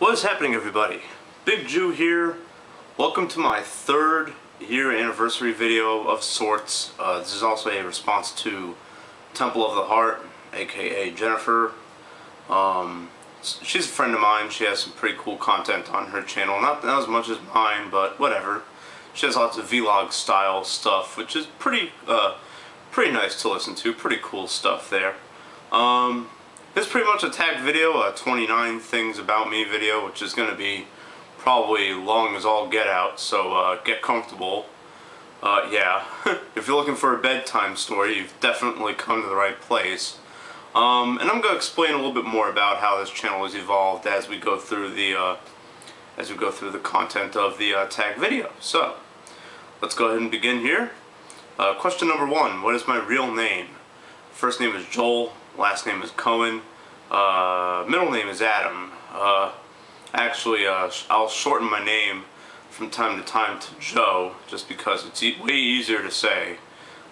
What is happening, everybody? Big Jew here. Welcome to my 3rd year anniversary video of sorts. This is also a response to Temple of the Heart, aka Jennifer. She's a friend of mine. She has some pretty cool content on her channel. Not as much as mine, but whatever. She has lots of vlog style stuff, which is pretty nice to listen to. Pretty cool stuff there. This is pretty much a tagged video, a 29 things about me video, which is going to be probably long as all get out, so get comfortable. Yeah, if you're looking for a bedtime story, you've definitely come to the right place. And I'm going to explain a little bit more about how this channel has evolved as we go through the content of the tag video. So, let's go ahead and begin here. Question number 1, what is my real name? First name is Joel. Last name is Cohen. Middle name is Adam. Actually, I'll shorten my name from time to time to Joe, just because it's way easier to say,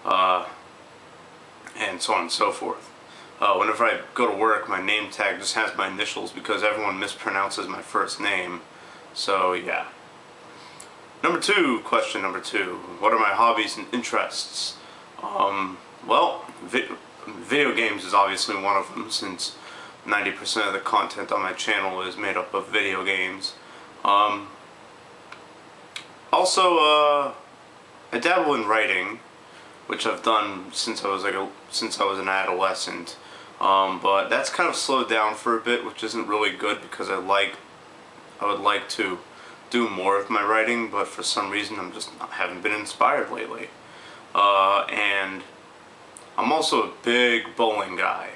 and so on and so forth. Whenever I go to work, my name tag just has my initials because everyone mispronounces my first name. So, yeah. Question number 2. What are my hobbies and interests? Well, video games is obviously one of them, since 90% of the content on my channel is made up of video games. Also, I dabble in writing, which I've done since I was an adolescent. But that's kind of slowed down for a bit, which isn't really good because I would like to do more of my writing, but for some reason haven't been inspired lately. And I'm also a big bowling guy.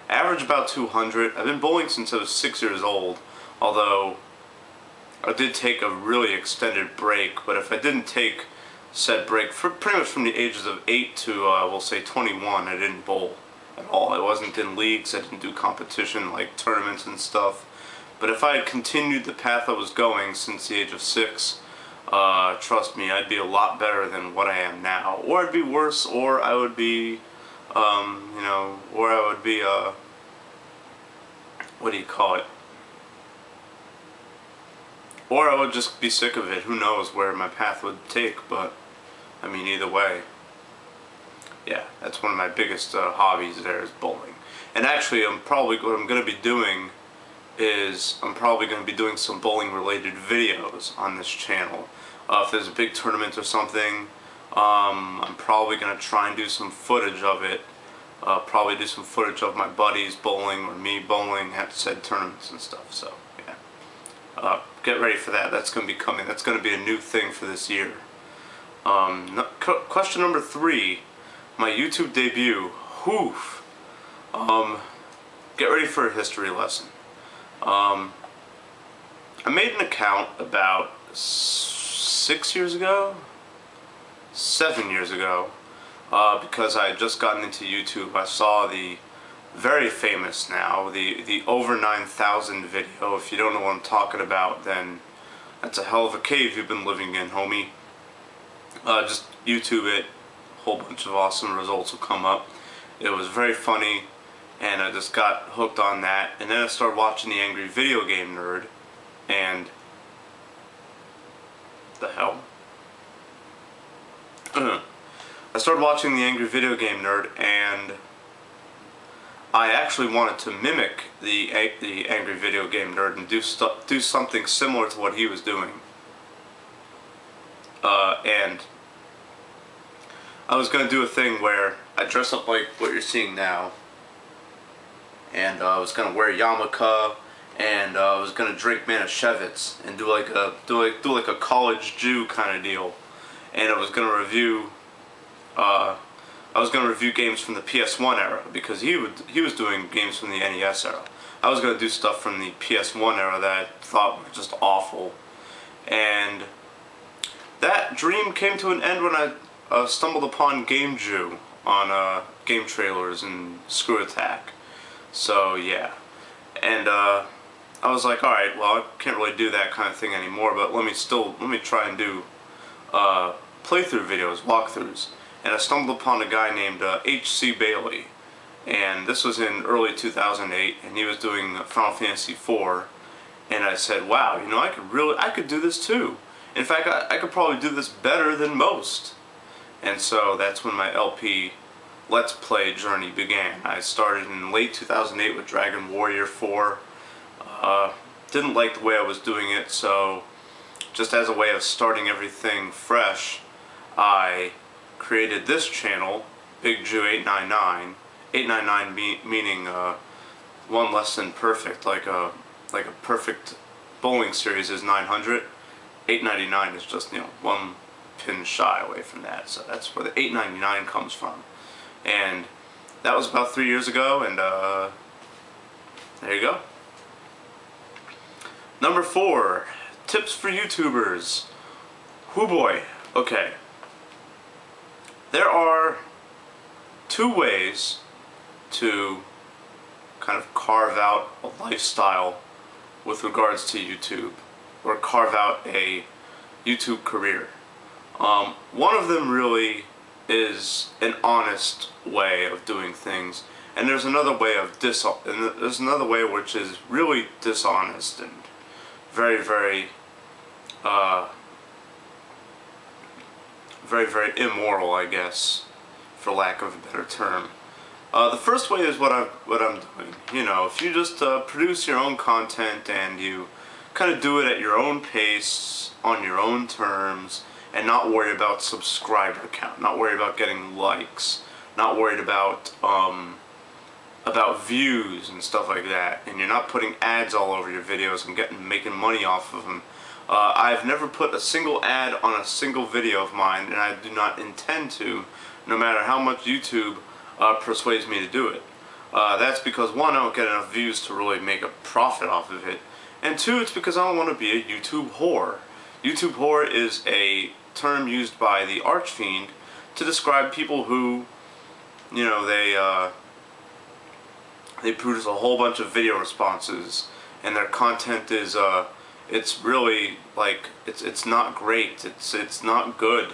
Average about 200. I've been bowling since I was 6 years old, although I did take a really extended break. But if I didn't take said break, pretty much from the ages of 8 to, we'll say 21, I didn't bowl at all. I wasn't in leagues, I didn't do competition like tournaments and stuff. But if I had continued the path I was going since the age of 6, trust me, I'd be a lot better than what I am now. Or I'd be worse, or I would be, what do you call it? Or I would just be sick of it. Who knows where my path would take, but, I mean, either way. Yeah, that's one of my biggest hobbies there is bowling. And actually, what I'm going to be doing is I'm probably going to be doing some bowling related videos on this channel. If there's a big tournament or something, I'm probably going to try and do some footage of it. Probably do some footage of my buddies bowling or me bowling at said tournaments and stuff. So, yeah. Get ready for that. That's going to be coming. That's going to be a new thing for this year. Question number 3. My YouTube debut. Oof. Get ready for a history lesson. I made an account about 7 years ago, because I had just gotten into YouTube. I saw the very famous now, the over 9,000 video. If you don't know what I'm talking about, then that's a hell of a cave you've been living in, homie. Just YouTube it, a whole bunch of awesome results will come up. It was very funny, and I just got hooked on that. And then I started watching The Angry Video Game Nerd, and the hell? I started watching The Angry Video Game Nerd, and I actually wanted to mimic the Angry Video Game Nerd and do something similar to what he was doing. And I was going to do a thing where I dress up like what you're seeing now, and I was going to wear a yarmulke, and I was going to drink Manischewitz and do like a college Jew kind of deal. And I was going to review games from the PS1 era, because he was doing games from the NES era. I was going to do stuff from the PS1 era that I thought were just awful. And that dream came to an end when I stumbled upon Game Jew on Game Trailers and Screw Attack. So yeah, and I was like, alright, well, I can't really do that kind of thing anymore, but let me try and do playthrough videos, walkthroughs. And I stumbled upon a guy named HCBailly, and this was in early 2008, and he was doing Final Fantasy IV, And I said, wow, you know, I could do this too. In fact, I could probably do this better than most. And so that's when my LP Let's Play journey began. I started in late 2008 with Dragon Warrior 4. Didn't like the way I was doing it, so just as a way of starting everything fresh, I created this channel, Big Jew 899. 899 meaning one less than perfect, like a perfect bowling series is 900. 899 is just, you know, one pin shy away from that. So that's where the 899 comes from. And that was about 3 years ago, and there you go. Number 4, tips for YouTubers. Whoo boy. Okay. There are 2 ways to kind of carve out a lifestyle with regards to YouTube, or carve out a YouTube career. One of them really is an honest way of doing things, and there's another way of there's another way which is really dishonest and very, very, very immoral, I guess, for lack of a better term. The first way is what I'm doing. You know, if you just produce your own content and you kind of do it at your own pace, on your own terms, and not worry about subscriber count, not worry about getting likes, not worried about views and stuff like that, and you're not putting ads all over your videos and making money off of them. I've never put a single ad on a single video of mine, and I do not intend to, no matter how much YouTube persuades me to do it. That's because 1, I don't get enough views to really make a profit off of it, and 2, it's because I don't want to be a YouTube whore. YouTube whore is a term used by TheArchfiend to describe people who, you know, they produce a whole bunch of video responses, and their content is it's really like it's not great. It's not good.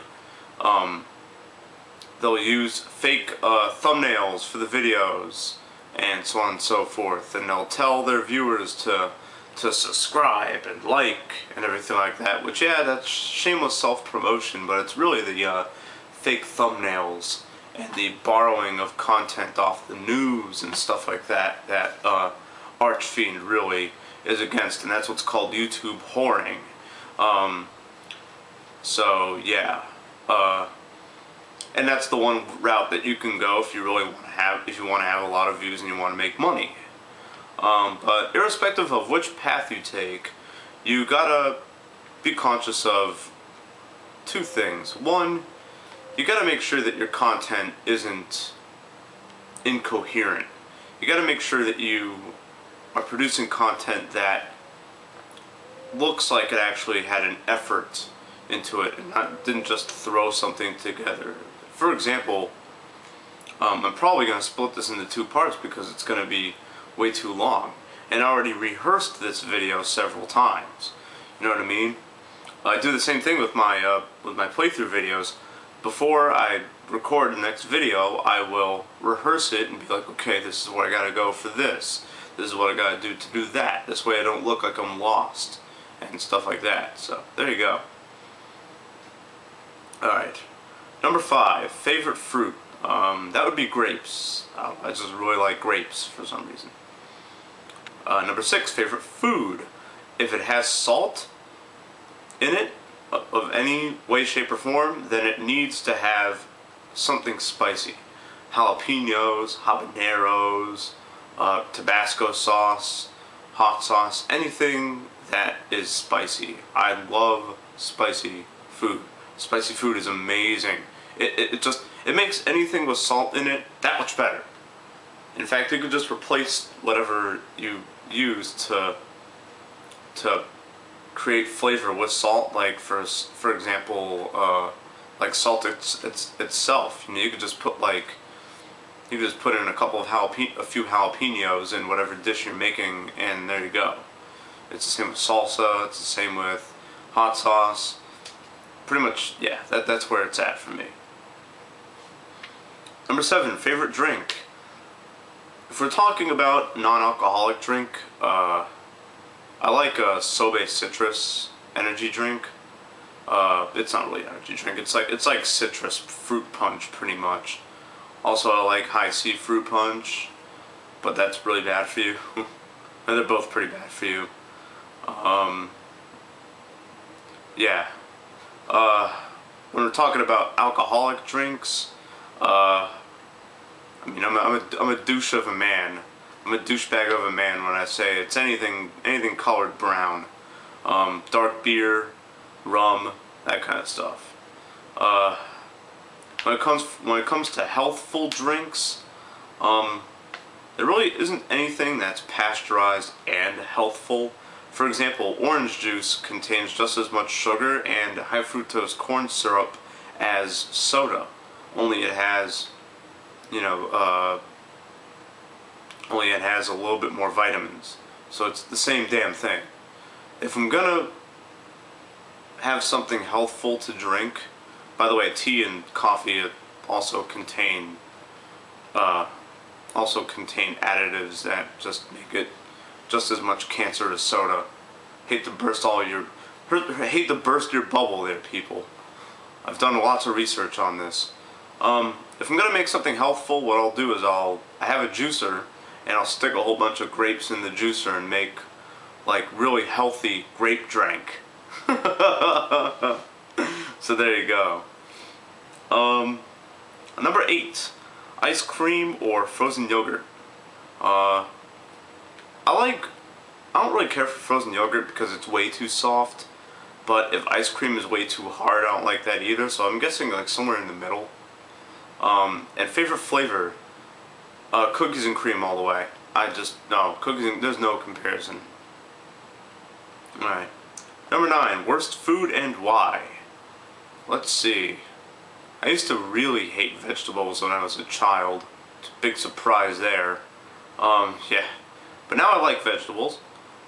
They'll use fake thumbnails for the videos and so on and so forth, and they'll tell their viewers to subscribe and like and everything like that, which, yeah, that's shameless self-promotion, but it's really the fake thumbnails and the borrowing of content off the news and stuff like that that Archfiend really is against, and that's what's called YouTube whoring. So yeah, and that's the one route that you can go if you really want to have a lot of views and you want to make money. But irrespective of which path you take, you gotta be conscious of 2 things. 1, you gotta make sure that your content isn't incoherent. You gotta make sure that you are producing content that looks like it actually had an effort into it and didn't just throw something together. For example, I'm probably going to split this into 2 parts because it's going to be way too long, and I already rehearsed this video several times. You know what I mean? I do the same thing with my playthrough videos. Before I record the next video, I will rehearse it and be like, okay, this is where I gotta go for this. This is what I gotta do to do that. This way I don't look like I'm lost and stuff like that. So there you go. Alright. Number 5, favorite fruit. That would be grapes. I just really like grapes for some reason. Number 6, favorite food. If it has salt in it, of any way, shape, or form, then it needs to have something spicy. Jalapenos, habaneros, Tabasco sauce, hot sauce, anything that is spicy. I love spicy food. Spicy food is amazing. It makes anything with salt in it that much better. In fact, you could just replace whatever you use to create flavor with salt, like for example, like salt itself. You know, you could just put in a few jalapenos in whatever dish you're making, and there you go. It's the same with salsa. It's the same with hot sauce. Pretty much, yeah. That's where it's at for me. Number 7, favorite drink. If we're talking about non-alcoholic drink, I like Sobe Citrus energy drink. It's not really an energy drink. It's like citrus fruit punch pretty much. Also, I like High C fruit punch, but that's really bad for you. And they're both pretty bad for you. Yeah. When we're talking about alcoholic drinks, I mean, I'm a douche of a man. I'm a douchebag of a man when I say it's anything colored brown, dark beer, rum, that kind of stuff. When it comes to healthful drinks, there really isn't anything that's pasteurized and healthful. For example, orange juice contains just as much sugar and high fructose corn syrup as soda. Only it has, only it has a little bit more vitamins. So it's the same damn thing. If I'm gonna have something healthful to drink, by the way, tea and coffee also contain additives that just make it just as much cancer as soda. Hate to burst your bubble there, people. I've done lots of research on this. If I'm gonna make something healthful, what I'll do is I have a juicer and I'll stick a whole bunch of grapes in the juicer and make like really healthy grape drink. So there you go. Number 8, ice cream or frozen yogurt. I don't really care for frozen yogurt because it's way too soft, but if ice cream is way too hard, I don't like that either, so I'm guessing like somewhere in the middle. And favorite flavor, cookies and cream all the way. There's no comparison. Alright. Number 9, worst food and why. Let's see. I used to really hate vegetables when I was a child. It's a big surprise there. Yeah. But now I like vegetables.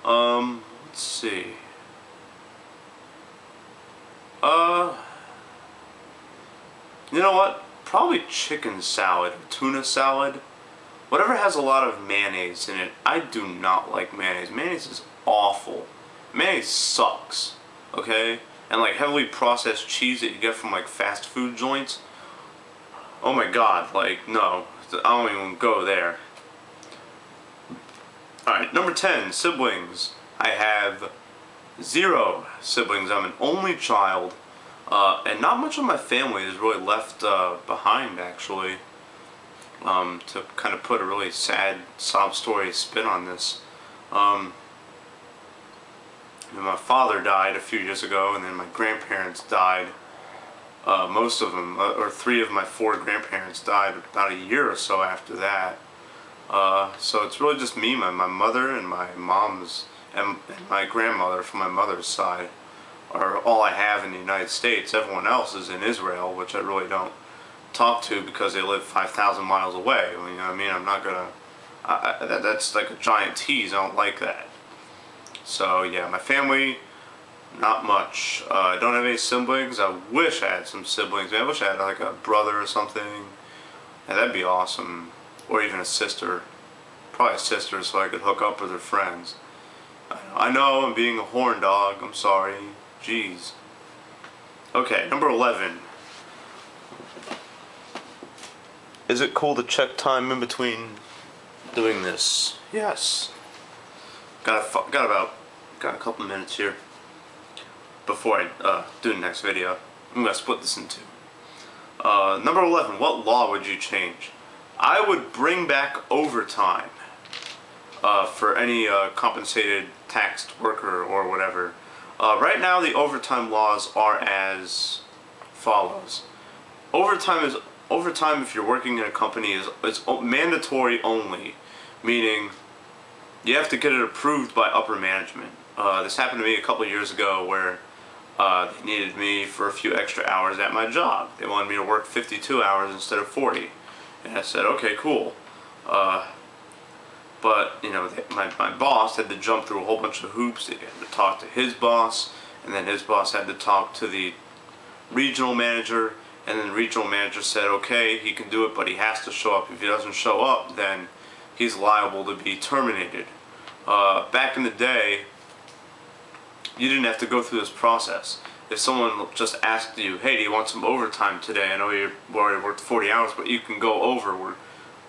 Let's see. You know what? Probably chicken salad or tuna salad. Whatever has a lot of mayonnaise in it. I do not like mayonnaise. Mayonnaise is awful. Mayonnaise sucks. Okay? And like heavily processed cheese that you get from like fast food joints. Oh my god, like no. I don't even go there. Alright, number 10, siblings. I have 0 siblings. I'm an only child. And not much of my family is really left behind, actually. To kind of put a really sad sob story spin on this. My father died a few years ago, and then my grandparents died. Most of them, or 3 of my 4 grandparents died about a year or so after that. So it's really just me, my mother, and my mom's, and my grandmother from my mother's side are all I have in the United States. Everyone else is in Israel, which I really don't talk to because they live 5,000 miles away. You know what I mean? I'm not gonna. That's like a giant tease. I don't like that. So yeah, my family, not much. I don't have any siblings. I wish I had some siblings. I wish I had like a brother or something. Yeah, that'd be awesome. Or even a sister. Probably a sister, so I could hook up with her friends. I know I'm being a horn dog. I'm sorry. Jeez. Okay, number 11. Is it cool to check time in between doing this? Yes. Got a couple minutes here before I do the next video. I'm gonna split this in 2. Number 11. What law would you change? I would bring back overtime for any compensated taxed worker or whatever. Right now, the overtime laws are as follows. Overtime if you're working in a company is mandatory only, meaning you have to get it approved by upper management. This happened to me a couple years ago where they needed me for a few extra hours at my job. They wanted me to work 52 hours instead of 40. And I said, okay, cool. But, you know, my boss had to jump through a whole bunch of hoops. He had to talk to his boss, and then his boss had to talk to the regional manager, and then the regional manager said, okay, he can do it, but he has to show up. If he doesn't show up, then he's liable to be terminated. Back in the day, you didn't have to go through this process. If someone just asked you, hey, do you want some overtime today? I know you already worked 40 hours, but you can go over.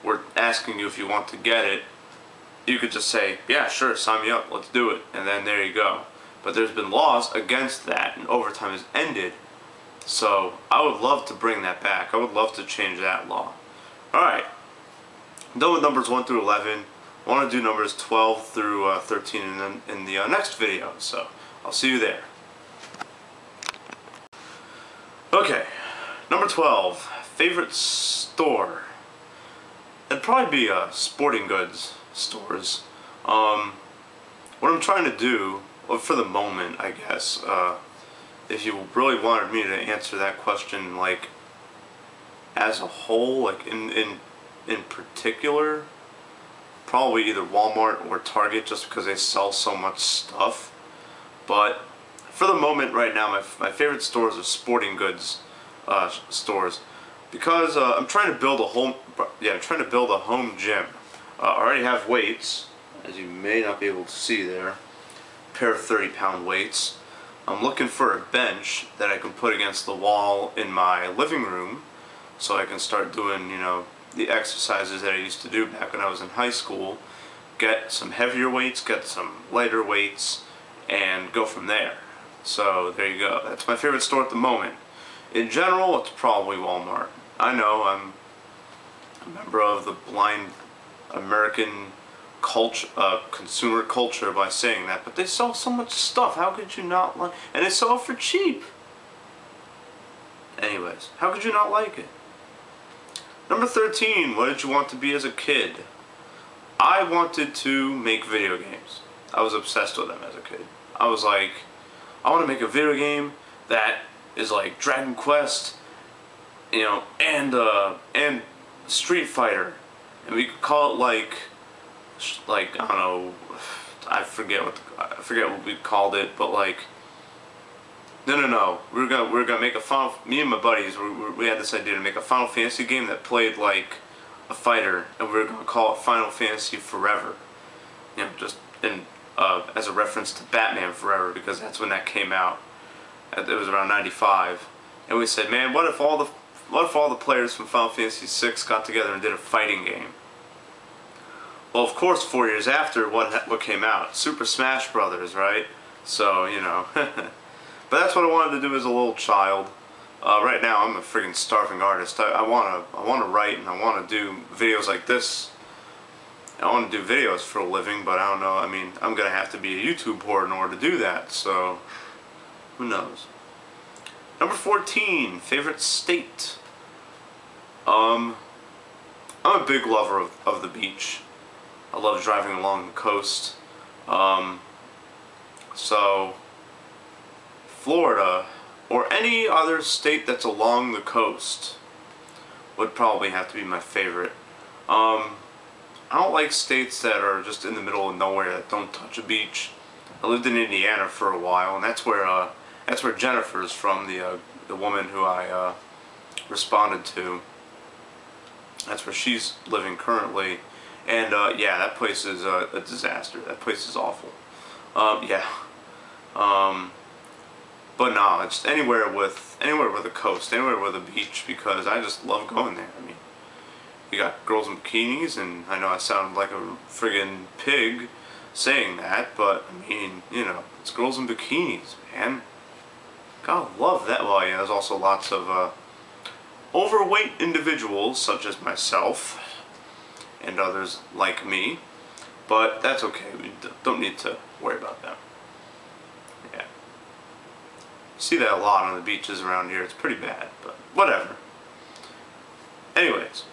We're asking you if you want to get it. You could just say, yeah, sure, sign me up, let's do it, and then there you go. But there's been laws against that, and overtime has ended. So I would love to bring that back. I would love to change that law. Alright, done with numbers 1 through 11. I want to do numbers 12 through 13 in the next video, so I'll see you there. Okay, number 12, favorite store. It'd probably be sporting goods stores. What I'm trying to do, well, for the moment, I guess, if you really wanted me to answer that question, like, as a whole, like, in particular, probably either Walmart or Target, just because they sell so much stuff. But for the moment, right now, my favorite stores are sporting goods stores, because I'm trying to build a home. Yeah, I'm trying to build a home gym. I already have weights, as you may not be able to see there. A pair of 30-pound weights. I'm looking for a bench that I can put against the wall in my living room, so I can start doing, you know, the exercises that I used to do back when I was in high school. Get some heavier weights, get some lighter weights, and go from there. So there you go. That's my favorite store at the moment. In general, it's probably Walmart. I know I'm a member of the blind American culture, consumer culture by saying that, but they sell so much stuff. How could you not like? And they sell it for cheap. Anyways, how could you not like it? Number 13, what did you want to be as a kid? I wanted to make video games. I was obsessed with them as a kid. I was like, I want to make a video game that is like Dragon Quest, you know, and Street Fighter, and we could call it like I don't know, I forget what we called it, but like, no, we're gonna make a me and my buddies, we had this idea to make a Final Fantasy game that played like a fighter, and we were gonna call it Final Fantasy Forever, you know, just as a reference to Batman Forever, because that's when that came out. It was around 95, and we said, man, what if all the players from Final Fantasy VI got together and did a fighting game? Well, of course, 4 years after, what came out? Super Smash Brothers, right? So, you know. But that's what I wanted to do as a little child. Right now, I'm a friggin' starving artist. I wanna write, and I wanna do videos like this. I want to do videos for a living, but I don't know. I mean, I'm gonna have to be a YouTube whore in order to do that. So, who knows? Number 14, favorite state. I'm a big lover of the beach. I love driving along the coast. So, Florida, or any other state that's along the coast, would probably have to be my favorite. I don't like states that are just in the middle of nowhere that don't touch a beach. I lived in Indiana for a while, and that's where Jennifer's from, the woman who I responded to. That's where she's living currently, and yeah, that place is a disaster. That place is awful. Yeah. But no, it's anywhere with a coast, anywhere with a beach, because I just love going there. I mean, you got girls in bikinis, and I know I sound like a friggin' pig saying that, but I mean, you know, it's girls in bikinis, man. Gotta love that. Well, yeah, there's also lots of overweight individuals, such as myself, and others like me, but that's okay. We don't need to worry about them. Yeah. See that a lot on the beaches around here. It's pretty bad, but whatever. Anyways,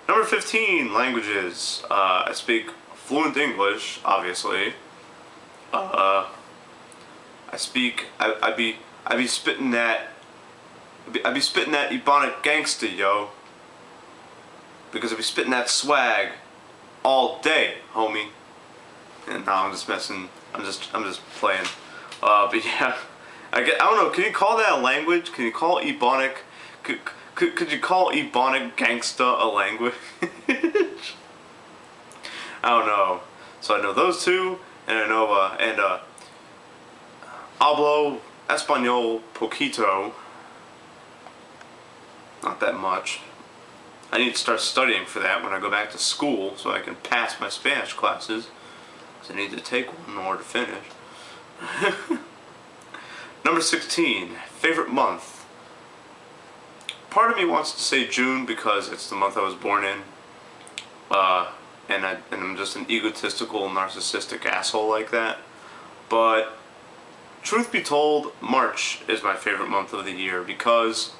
number 15, languages. I speak fluent English, obviously. I be spitting that Ebonic gangsta, yo. Because I be spitting that swag all day, homie. And no, I'm just messing. I'm just playing. But yeah, I don't know. Can you call that a language? Can you call Ebonic? Could you call Ebonic gangsta a language? I don't know. So I know those two, and I know Hablo español poquito. Not that much. I need to start studying for that when I go back to school so I can pass my Spanish classes. Because I need to take one more to finish. Number 16. Favorite month. Part of me wants to say June because it's the month I was born in. And I'm just an egotistical, narcissistic asshole like that. But truth be told, March is my favorite month of the year because,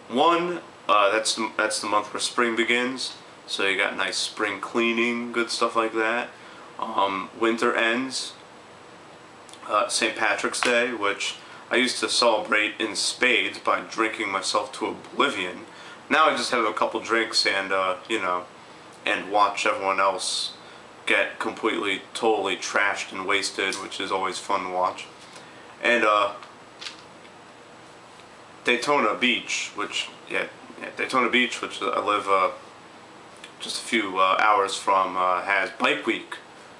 one, that's the month where spring begins. So you got nice spring cleaning, good stuff like that. Winter ends. St. Patrick's Day, which I used to celebrate in spades by drinking myself to oblivion. Now I just have a couple drinks and, you know, and watch everyone else get completely, totally trashed and wasted, which is always fun to watch. And, Daytona Beach, which, Daytona Beach, which I live, just a few, hours from, has Bike Week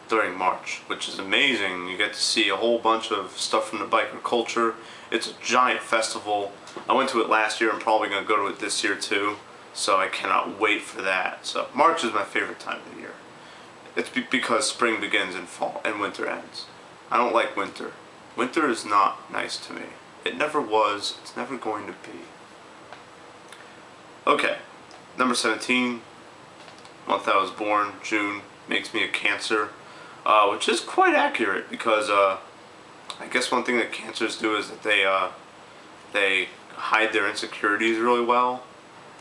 during March, which is amazing. You get to see a whole bunch of stuff from the biker culture. It's a giant festival. I went to it last year. I'm probably going to go to it this year too, so I cannot wait for that. So March is my favorite time of the year. It's because spring begins and fall and winter ends. I don't like winter. Winter is not nice to me. It never was. It's never going to be. Okay, number 17. Month I was born, June, makes me a Cancer. Which is quite accurate because I guess one thing that Cancers do is that they hide their insecurities really well.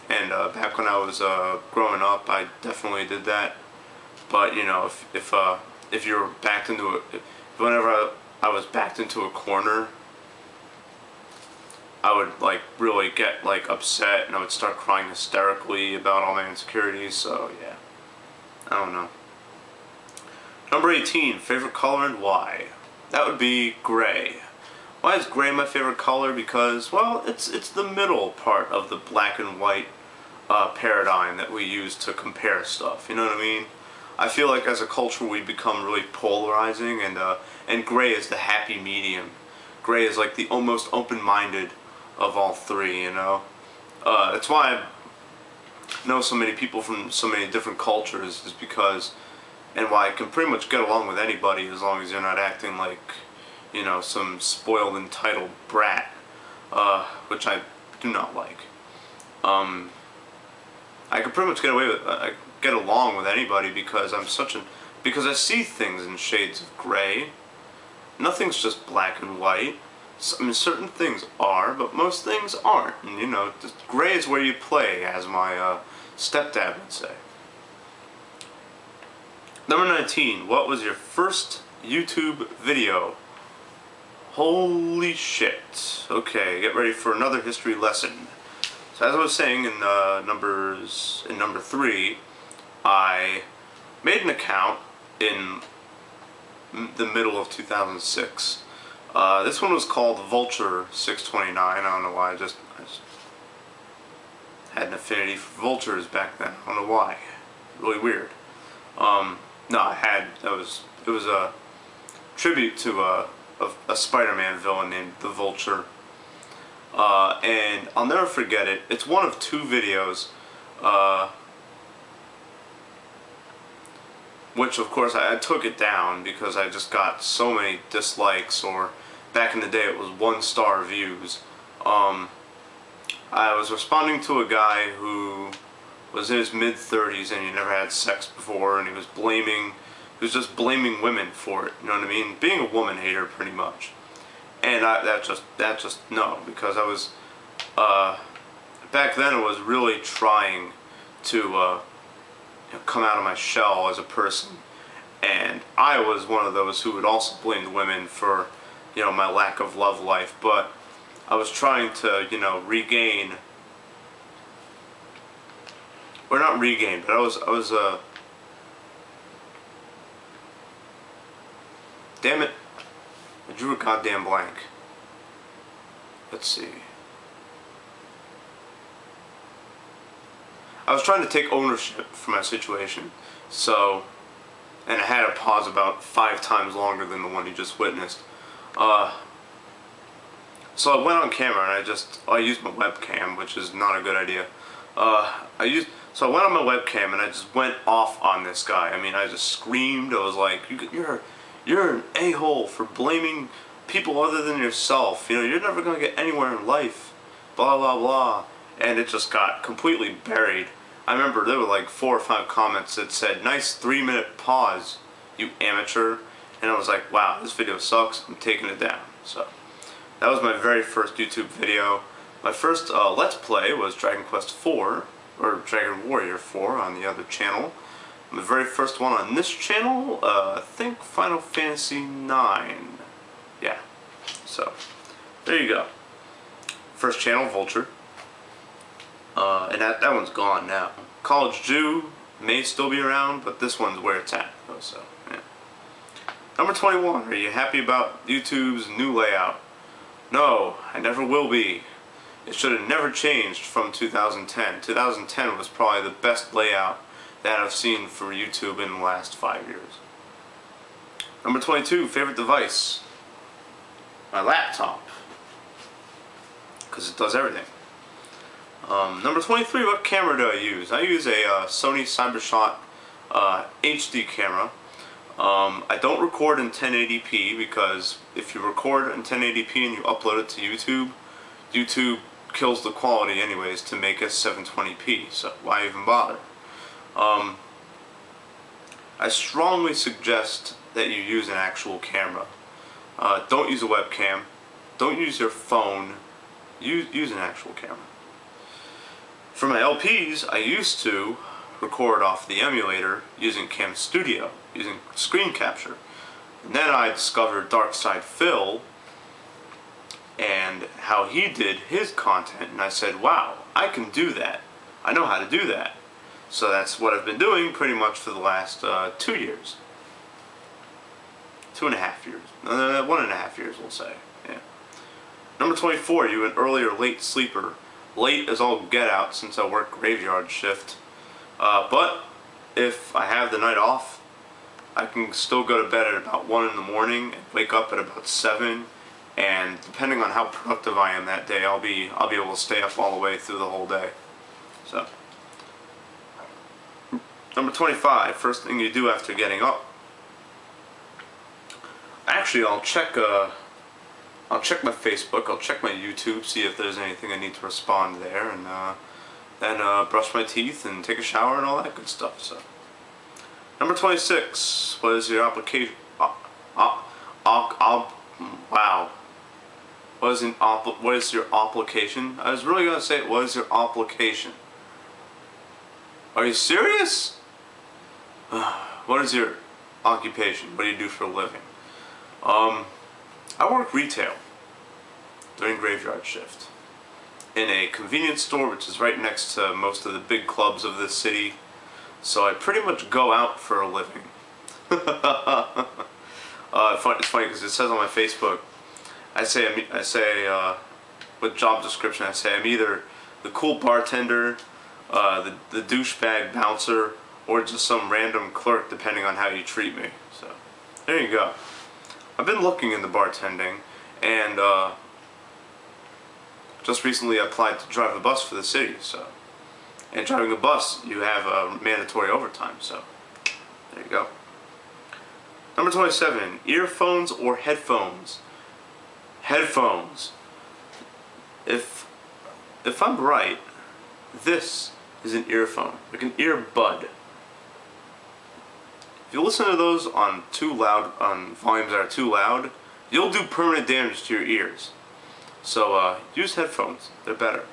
And back when I was growing up, I definitely did that. But you know, if you're backed into whenever I was backed into a corner, I would like really get like upset and I would start crying hysterically about all my insecurities. So yeah, I don't know. Number 18, favorite color and why? That would be gray. Why is gray my favorite color? Because, well, it's the middle part of the black and white paradigm that we use to compare stuff. You know what I mean? I feel like as a culture we become really polarizing, and gray is the happy medium. Gray is like the almost open-minded of all three. You know, that's why I know so many people from so many different cultures, is because. And why I can pretty much get along with anybody as long as you're not acting like, you know, some spoiled, entitled brat, which I do not like. I can pretty much get along with anybody because because I see things in shades of gray. Nothing's just black and white. I mean, certain things are, but most things aren't. And you know, gray is where you play, as my stepdad would say. Number 19, what was your first YouTube video? Holy shit. Okay, get ready for another history lesson. So as I was saying in number 3, I made an account in the middle of 2006. This one was called Vulture 629. I don't know why, I just had an affinity for vultures back then. I don't know why. Really weird. No, it was a tribute to a Spider-Man villain named the Vulture. And I'll never forget it. It's one of 2 videos, which of course I took it down because I just got so many dislikes, or back in the day it was 1-star views. I was responding to a guy who was in his mid-30s and he never had sex before, and he was just blaming women for it, you know what I mean? Being a woman hater, pretty much. And that just no, because I was, back then I was really trying to, you know, come out of my shell as a person, and I was one of those who would also blame the women for, you know, my lack of love life, but I was trying to, you know, regain, or not regain, but I was damn it, I drew a goddamn blank. Let's see. I was trying to take ownership for my situation, so, and I had a pause about 5 times longer than the one you just witnessed. So I went on camera and I used my webcam, which is not a good idea. So I went on my webcam and I just went off on this guy. I mean, I just screamed. I was like, you're an a-hole for blaming people other than yourself. You know, you're never gonna get anywhere in life. Blah blah blah. And it just got completely buried. I remember there were like 4 or 5 comments that said, "Nice 3-minute pause, you amateur." And I was like, wow, this video sucks. I'm taking it down. So that was my very first YouTube video. My first Let's Play was Dragon Quest IV, or Dragon Warrior 4 on the other channel. The very first one on this channel, I think Final Fantasy IX. Yeah, so there you go. First channel, Vulture. And that one's gone now. College Jew may still be around, but this one's where it's at. So, yeah. Number 21, are you happy about YouTube's new layout? No, I never will be. It should have never changed from 2010. 2010 was probably the best layout that I've seen for YouTube in the last 5 years. Number 22, favorite device? My laptop. Because it does everything. Number 23, what camera do I use? I use a Sony CyberShot HD camera. I don't record in 1080p because if you record in 1080p and you upload it to YouTube, YouTube kills the quality anyways to make it 720p, so why even bother? I strongly suggest that you use an actual camera. Don't use a webcam. Don't use your phone. Use an actual camera. For my LPs, I used to record off the emulator using Cam Studio, using screen capture. And then I discovered Darkside Phil and how he did his content, and I said, wow, I can do that. I know how to do that. So that's what I've been doing pretty much for the last 2 years. 2.5 years. 1.5 years, we'll say. Yeah. Number 24, you an early or late sleeper? Late as all get out since I work graveyard shift. But if I have the night off, I can still go to bed at about 1 in the morning and wake up at about 7. And depending on how productive I am that day, I'll be able to stay up all the way through the whole day. So, number 25, first thing you do after getting up. Actually, I'll check my Facebook, I'll check my YouTube, see if there's anything I need to respond there, and then brush my teeth and take a shower and all that good stuff. So, number 26, what is your application? Wow. What is your application? I was really gonna say, what is your application? Are you serious? What is your occupation? What do you do for a living? I work retail during graveyard shift in a convenience store which is right next to most of the big clubs of this city. So I pretty much go out for a living. It's funny because it says on my Facebook, I say with job description, I say I'm either the cool bartender, the douchebag bouncer, or just some random clerk depending on how you treat me. So there you go. I've been looking into bartending, and just recently I applied to drive a bus for the city. So, and driving a bus, you have mandatory overtime. So there you go. Number 27, earphones or headphones? Headphones. If I'm right, this is an earphone, like an earbud. If you listen to those on volumes that are too loud, you'll do permanent damage to your ears. So use headphones, they're better.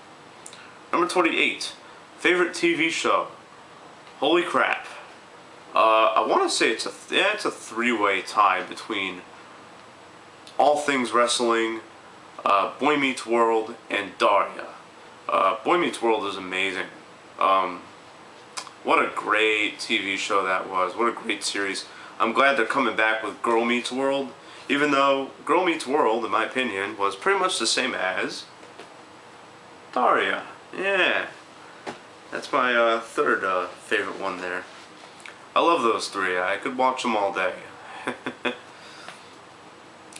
Number 28, favorite TV show? Holy crap. I want to say it's a 3-way tie between All Things Wrestling, Boy Meets World, and Daria. Boy Meets World is amazing. What a great TV show that was. What a great series. I'm glad they're coming back with Girl Meets World, even though Girl Meets World, in my opinion, was pretty much the same as Daria. Yeah. That's my third favorite one there. I love those three. I could watch them all day.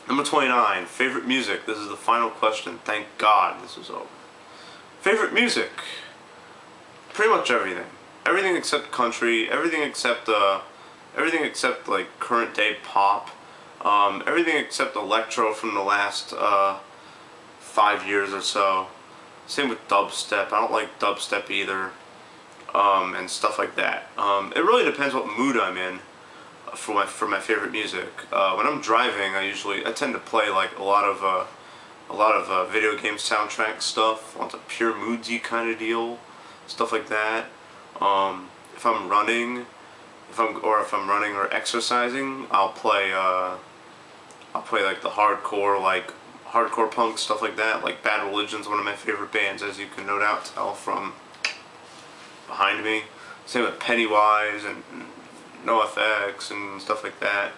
Number 29, favorite music. This is the final question. Thank God this was over. Favorite music. Pretty much everything. Everything except country. Everything except like current day pop. Everything except electro from the last 5 years or so. Same with dubstep. I don't like dubstep either. And stuff like that. It really depends what mood I'm in for my favorite music. When I'm driving, I tend to play like a lot of video game soundtrack stuff. Lots of pure moodsy kind of deal, stuff like that. If I'm running, if I'm running or exercising, I'll play like the hardcore punk stuff like that. Like Bad Religion's one of my favorite bands, as you can no doubt tell from behind me. Same with Pennywise and NoFX and stuff like that.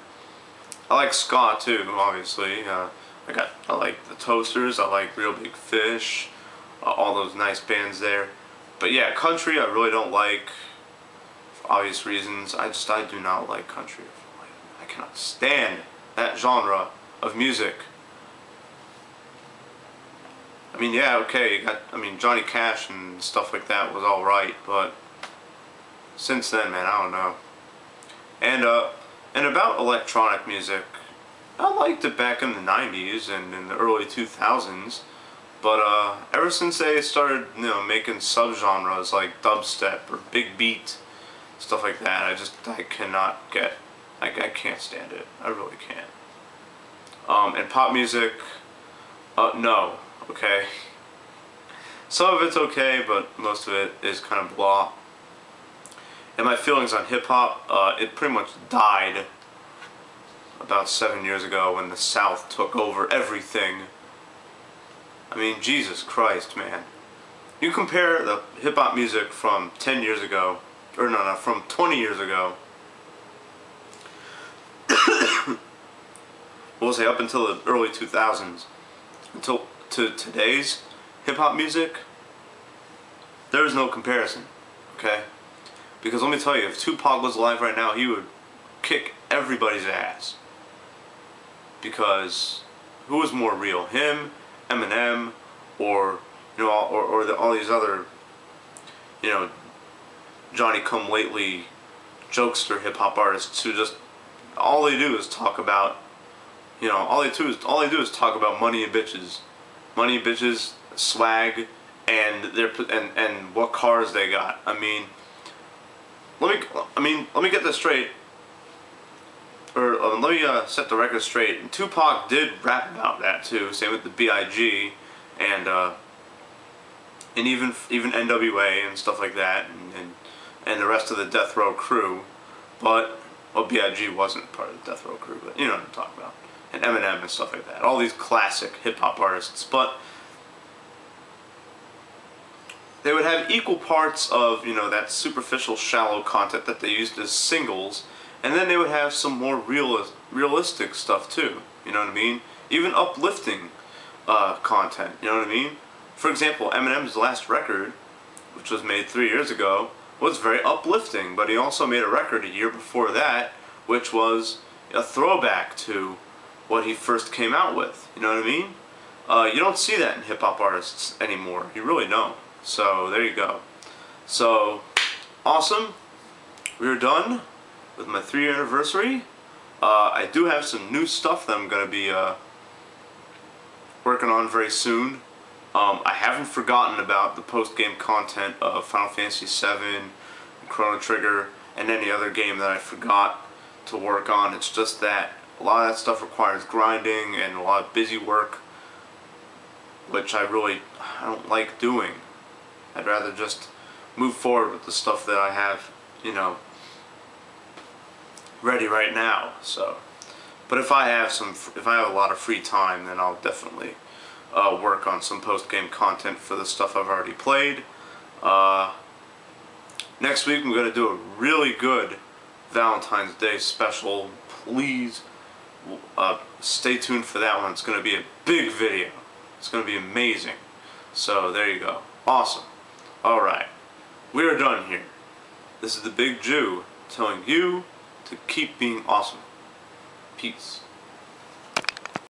I like ska too, obviously. I like the Toasters. I like Real Big Fish. All those nice bands there. But yeah, country I really don't like, for obvious reasons. I do not like country. I cannot stand that genre of music. I mean, yeah, okay, Johnny Cash and stuff like that was alright, but since then, man, I don't know. And about electronic music, I liked it back in the 90s and in the early 2000s, but ever since they started, making subgenres like dubstep or big beat, stuff like that, I can't stand it. I really can't. And pop music, no. Okay. Some of it's okay, but most of it is kind of blah. And my feelings on hip-hop, it pretty much died about 7 years ago when the South took over everything. I mean, Jesus Christ, man. You compare the hip-hop music from 10 years ago, or no, from 20 years ago, we'll say up until the early 2000s, to today's hip-hop music, there is no comparison, okay? Because let me tell you, if Tupac was alive right now, he would kick everybody's ass. Because who was more real, him, Eminem, or all these other, Johnny-come-lately jokester hip-hop artists who just all they do is talk about, all they do is talk about money and bitches, swag, and what cars they got. I mean, let me get this straight, or let me set the record straight. And Tupac did rap about that too. Same with the B.I.G. and even NWA and stuff like that, and the rest of the Death Row crew. But B.I.G. wasn't part of the Death Row crew, but you know what I'm talking about. And Eminem and stuff like that. All these classic hip-hop artists. But they would have equal parts of, that superficial, shallow content that they used as singles, and then they would have some more realistic stuff too, you know what I mean? Even uplifting content, you know what I mean? For example, Eminem's last record, which was made 3 years ago, was very uplifting, but he also made a record a year before that, which was a throwback to what he first came out with, you know what I mean? You don't see that in hip-hop artists anymore, you really don't. So, there you go. So, awesome. We're done with my 3-year anniversary. I do have some new stuff that I'm going to be working on very soon. I haven't forgotten about the post-game content of Final Fantasy VII, Chrono Trigger, and any other game that I forgot to work on. It's just that a lot of that stuff requires grinding and a lot of busy work, which I don't like doing. I'd rather just move forward with the stuff that I have, ready right now. So, but if I have a lot of free time, then I'll definitely work on some post-game content for the stuff I've already played. Next week I'm going to do a really good Valentine's Day special. Please stay tuned for that one. It's going to be a big video. It's going to be amazing. So there you go. Awesome. Alright. We are done here. This is the Big Jew telling you to keep being awesome. Peace.